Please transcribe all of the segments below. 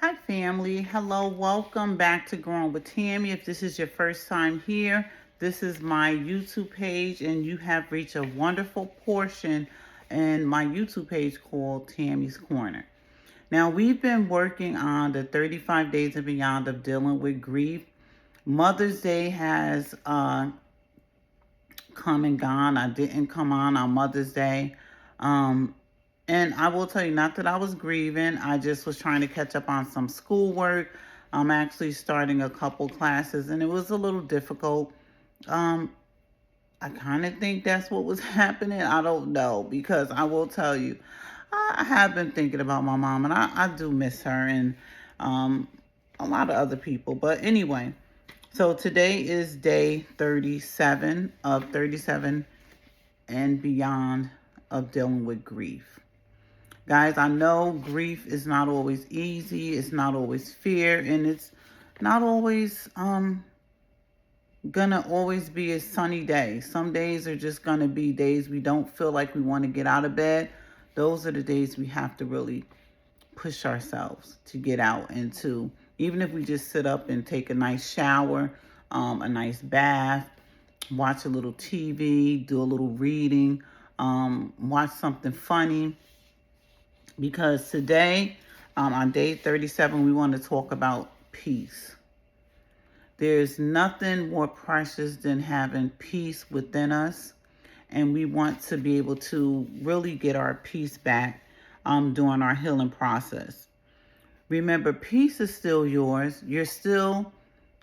Hi, family. Hello. Welcome back to Growing with Tammy. If this is your first time here, this is my YouTube page, and you have reached a wonderful portion in my YouTube page called Tammy's Corner. Now, we've been working on the 35 Days and Beyond of dealing with grief. Mother's Day has come and gone. I didn't come on Mother's Day. Um, and I will tell you, not that I was grieving, I just was trying to catch up on some schoolwork. I'm actually starting a couple classes, and it was a little difficult. Um, I kind of think that's what was happening. I don't know, because I will tell you, I have been thinking about my mom, and I do miss her, and um, a lot of other people. But anyway, so today is day 37 of 37 and beyond of dealing with grief. Guys, I know grief is not always easy, it's not always fair, and it's not always gonna always be a sunny day. Some days are just gonna be days we don't feel like we want to get out of bed. Those are the days we have to really push ourselves to get out into, even if we just sit up and take a nice shower, a nice bath, watch a little TV, do a little reading, watch something funny. Because today, on day 37, we want to talk about peace. There's nothing more precious than having peace within us, and we want to be able to really get our peace back during our healing process. Remember, peace is still yours. You're still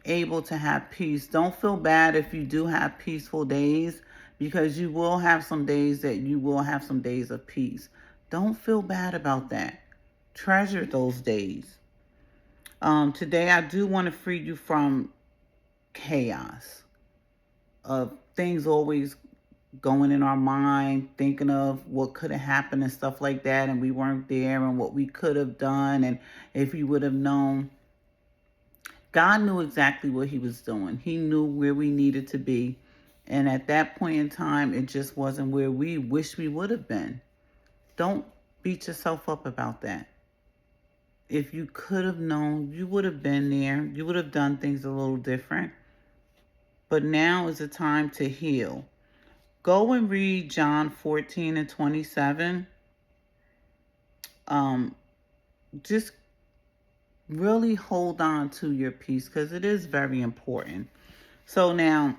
able to have peace. Don't feel bad if you do have peaceful days, because you will have some days that you will have some days of peace. Don't feel bad about that. Treasure those days. Today, I do want to free you from chaos of things always going in our mind, thinking of what could have happened and stuff like that, and we weren't there, and what we could have done, and if we would have known. God knew exactly what he was doing. He knew where we needed to be. And at that point in time, it just wasn't where we wish we would have been. Don't beat yourself up about that. If you could have known, you would have been there. You would have done things a little different. But now is the time to heal. Go and read John 14 and 27. Um, just really hold on to your peace, because it is very important. So now,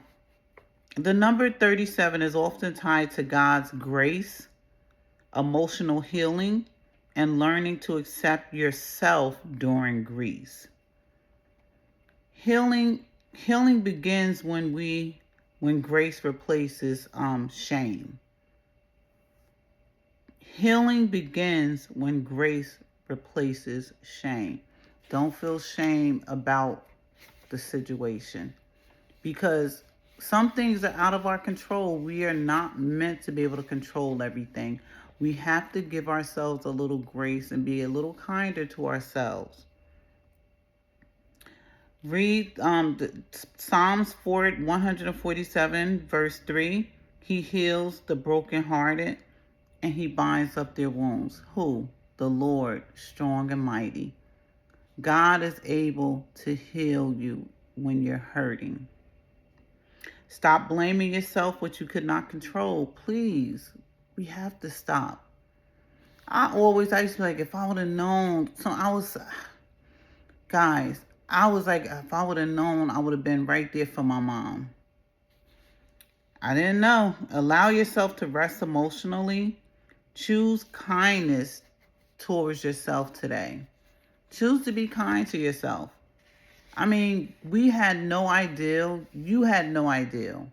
the number 37 is often tied to God's grace, emotional healing, and learning to accept yourself during grief. Healing begins when grace replaces shame. Healing begins when grace replaces shame. Don't feel shame about the situation, because some things are out of our control. We are not meant to be able to control everything. We have to give ourselves a little grace and be a little kinder to ourselves. Read Psalms 147, verse 3. He heals the brokenhearted, and he binds up their wounds. Who? The Lord, strong and mighty. God is able to heal you when you're hurting. Stop blaming yourself what you could not control. Please. We have to stop. I used to be like, if I would have known. Guys, I was like, if I would have known, I would have been right there for my mom. I didn't know. Allow yourself to rest emotionally. Choose kindness towards yourself today. Choose to be kind to yourself. I mean, we had no idea. You had no idea.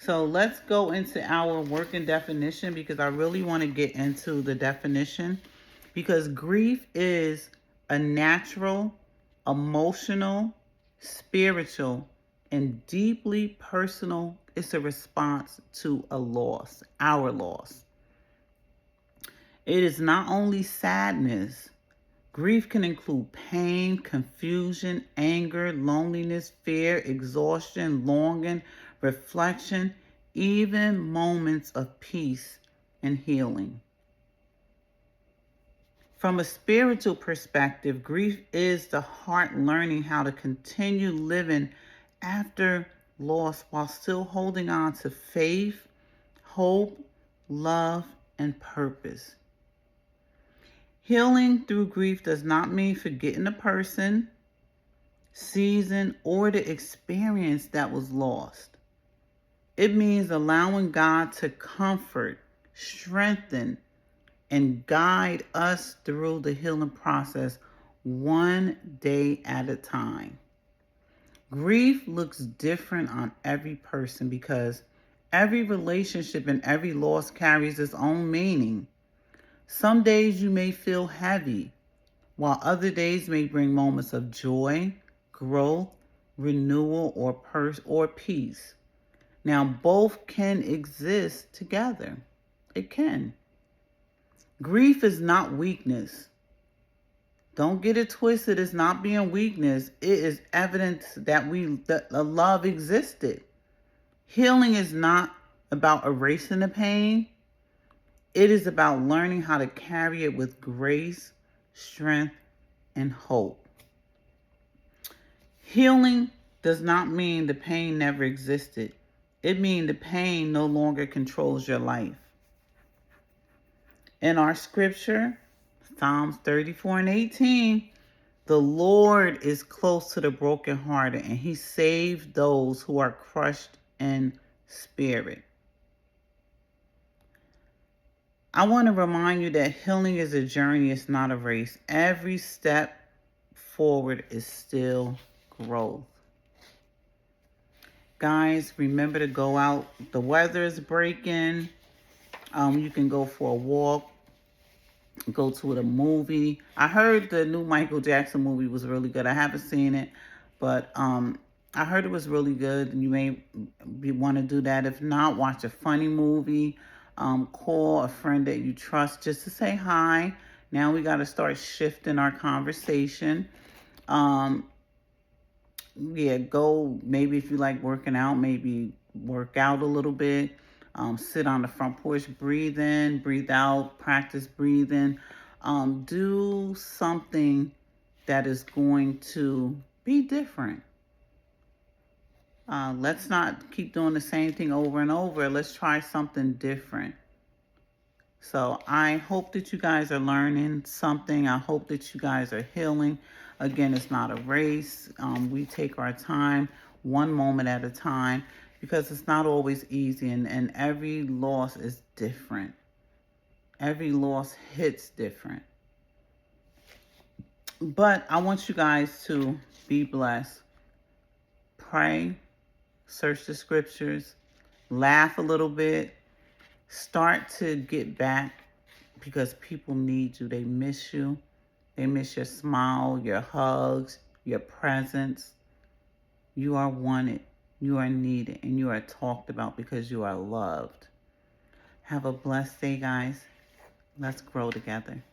So let's go into our working definition, because I really want to get into the definition, because grief is a natural, emotional, spiritual, and deeply personal. It's a response to a loss, our loss. It is not only sadness. Grief can include pain, confusion, anger, loneliness, fear, exhaustion, longing, reflection, even moments of peace and healing. From a spiritual perspective, grief is the heart learning how to continue living after loss while still holding on to faith, hope, love, and purpose. Healing through grief does not mean forgetting the person, season, or the experience that was lost. It means allowing God to comfort, strengthen, and guide us through the healing process one day at a time. Grief looks different on every person because every relationship and every loss carries its own meaning. Some days you may feel heavy, while other days may bring moments of joy, growth, renewal, or peace. Now, both can exist together. It can. Grief is not weakness. Don't get it twisted. It's not being weakness. It is evidence that the love existed. Healing is not about erasing the pain. It is about learning how to carry it with grace, strength, and hope. Healing does not mean the pain never existed. It means the pain no longer controls your life. In our scripture, Psalms 34:18, the Lord is close to the brokenhearted, and he saves those who are crushed in spirit. I want to remind you that healing is a journey, it's not a race. Every step forward is still growth. Guys, remember to go out. The weather is breaking. You can go for a walk, go to the movie. I heard the new Michael Jackson movie was really good. I haven't seen it, but I heard it was really good. And you may want to do that. If not, watch a funny movie. Call a friend that you trust just to say hi. Now we got to start shifting our conversation. Yeah, go, maybe if you like working out, maybe work out a little bit. Sit on the front porch, breathe in, breathe out, practice breathing. Do something that is going to be different. Let's not keep doing the same thing over and over. Let's try something different. So I hope that you guys are learning something. I hope that you guys are healing. Again, it's not a race. We take our time, one moment at a time, because it's not always easy, and every loss is different. Every loss hits different. But I want you guys to be blessed. Pray, search the scriptures, laugh a little bit, start to get back, because people need you. They miss you. They miss your smile, your hugs, your presence. You are wanted, you are needed, and you are talked about because you are loved. Have a blessed day, guys. Let's grow together.